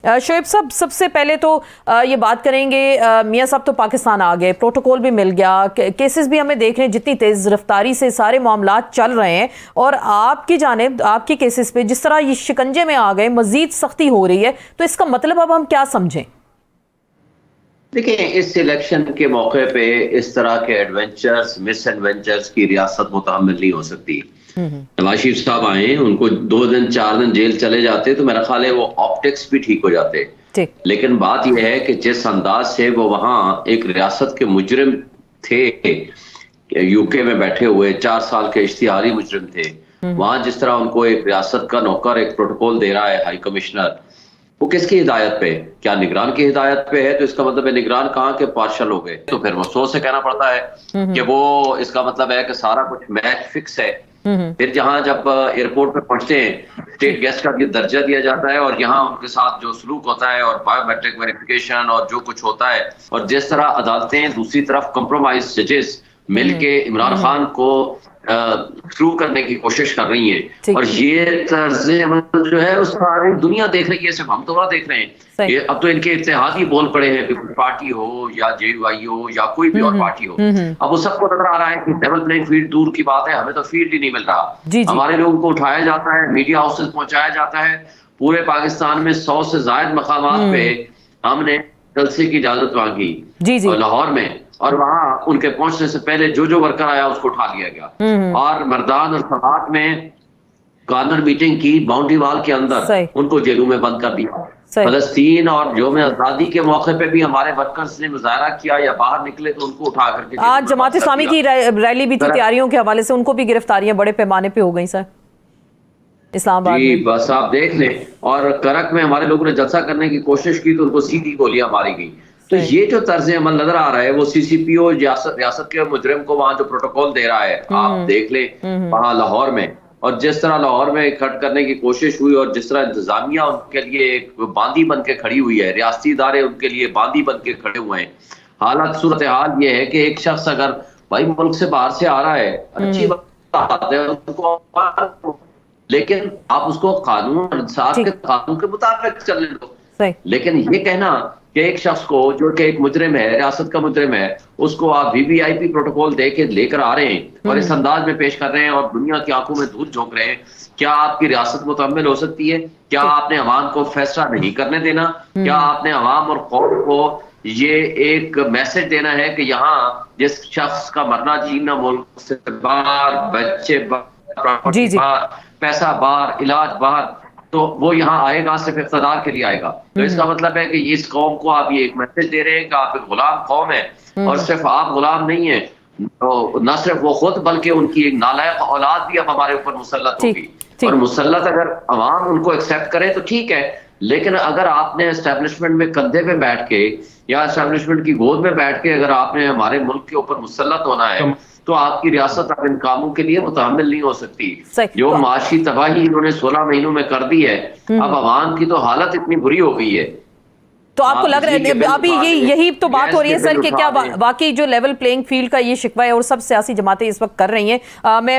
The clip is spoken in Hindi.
शोएब साहब, सबसे पहले तो ये बात करेंगे, मियां साहब तो पाकिस्तान आ गए, प्रोटोकॉल भी मिल गया, केसेस भी हमें देख रहे हैं जितनी तेज रफ्तारी से सारे मामलात चल रहे हैं, और आपकी जानिब आपके केसेस पे जिस तरह ये शिकंजे में आ गए, मजीद सख्ती हो रही है, तो इसका मतलब अब हम क्या समझें? देखिए, इस इलेक्शन के मौके पे इस तरह के एडवेंचर्स, मिस एडवेंचर्स की रियासत मुतहम्मिल नहीं हो सकती। नवाज शरीफ साहब आए, उनको 2 दिन 4 दिन जेल चले जाते तो मेरा ख्याल है वो ऑप्टिक्स भी ठीक हो जाते। ठीक। लेकिन बात यह है कि जिस अंदाज से वो वहां एक रियासत के मुजरिम थे, यूके में बैठे हुए 4 साल के इश्तिहारी मुजरिम थे, वहां जिस तरह उनको एक रियासत का नौकर एक प्रोटोकॉल दे रहा है हाई कमिश्नर, वो किसकी हिदायत पे? क्या निगरान की हिदायत पे है? तो इसका मतलब है निगरान कहाँ के पार्शल हो गए, तो फिर वो सोच से कहना पड़ता है कि वो, इसका मतलब है कि सारा कुछ मैच फिक्स है। फिर जहां जब एयरपोर्ट पे पहुंचते हैं, स्टेट गेस्ट का दर्जा दिया जाता है और यहाँ उनके साथ जो सलूक होता है और बायोमेट्रिक वेरिफिकेशन और जो कुछ होता है, और जिस तरह अदालतें दूसरी तरफ कंप्रोमाइज जजेस मिलके इमरान खान को थ्रू करने की कोशिश कर रही है, और ये तर्ज़े अमल जो है उस सारी दुनिया देख रही है, सिर्फ हम थोड़ा देख रहे हैं। ये अब तो इनके इत्तेहादी बोल पड़े हैं, पीपल्स पार्टी हो या जेयूआई हो या कोई भी और पार्टी हो, अब वो सबको नजर आ रहा है कि लेवल प्लेइंग फील्ड दूर की बात है, हमें तो फील्ड ही नहीं मिल रहा। हमारे लोगों को उठाया जाता है, मीडिया हाउसेस पहुंचाया जाता है, पूरे पाकिस्तान में 100 से ज्यादा मकामात पे हमने जलसे की इजाजत मांगी लाहौर में, और वहां उनके पहुंचने से पहले जो जो वर्कर आया उसको उठा लिया गया, और मर्दान और फवाद में कॉर्नर मीटिंग की बाउंड्री वाल के अंदर उनको जेलों में बंद कर दिया। फलस्तीन और जो में आजादी के मौके पे भी हमारे वर्कर्स ने मुजाहरा किया या बाहर निकले तो उनको उठा करके आज जमात इस्लामी की रैली भी थी, तैयारियों के हवाले से उनको भी गिरफ्तारियां बड़े पैमाने पे हो गई सर इस्लामाबाद में। बस आप देख लें, और करक में हमारे लोगों ने जलसा करने की कोशिश की तो उनको सीधी गोलियां मारी गई। तो ये जो तर्ज अमल नजर आ रहा है, वो सीसीपीओ रियासत के मुजरिम को वहां जो प्रोटोकॉल दे रहा है, आप देख ले वहां लाहौर में, और जिस तरह लाहौर में इकट्ठ करने की कोशिश हुई और जिस तरह इंतजामिया उनके लिए एक बांदी बन के खड़ी हुई है, रियासती इदारे उनके लिए बांदी बन के खड़े हुए हैं। हालात सूरत हाल ये है कि एक शख्स अगर भाई मुल्क से बाहर से आ रहा है, अच्छी बात है उनको, लेकिन आप उसको कानून के मुताबिक चलने दो। लेकिन ये कहना कि एक शख्स को जो कि एक मुजरिम है, रियासत का मुजरिम है, उसको आप वीवीआईपी प्रोटोकॉल दे के लेकर आ रहे हैं और इस अंदाज में पेश कर रहे हैं और दुनिया की आंखों में धूल झोंक रहे हैं, क्या आपकी रियासत मुकम्मल हो सकती है? क्या आपने अवाम को फैसला नहीं करने देना? क्या आपने अवाम और कौम को ये एक मैसेज देना है कि यहाँ जिस शख्स का मरना जीना मुल्क से बाहर, बच्चे बाहर, पैसा बाहर, इलाज बाहर, तो वो यहाँ आएगा सिर्फ इक़्तिदार के लिए आएगा। तो इसका मतलब है कि इस कौम को आप ये एक मैसेज दे रहे हैं कि आप एक गुलाम कौम है, और सिर्फ आप गुलाम नहीं है, तो न सिर्फ वो खुद बल्कि उनकी एक नालायक औलाद भी अब हमारे ऊपर मुसल्लत होगी। और मुसल्लत अगर अवाम उनको एक्सेप्ट करे तो ठीक है, लेकिन अगर आपने एस्टेब्लिशमेंट में कंधे पे बैठ के या एस्टेब्लिशमेंट की गोद में बैठ के अगर आपने हमारे मुल्क के ऊपर मुसल्लत होना है, तो आपकी रियासत अब इन कामों के लिए मुतहम्मिल नहीं हो सकती। जो माशी तबाही इन्होंने 16 महीनों में कर दी है, अब अवाम की तो हालत इतनी बुरी हो गई है। तो आपको लग रहा है अभी यही तो बात हो रही है सर कि क्या वाकई जो लेवल प्लेइंग फील्ड का ये शिकवा है और सब सियासी जमातें इस वक्त कर रही हैं? मैं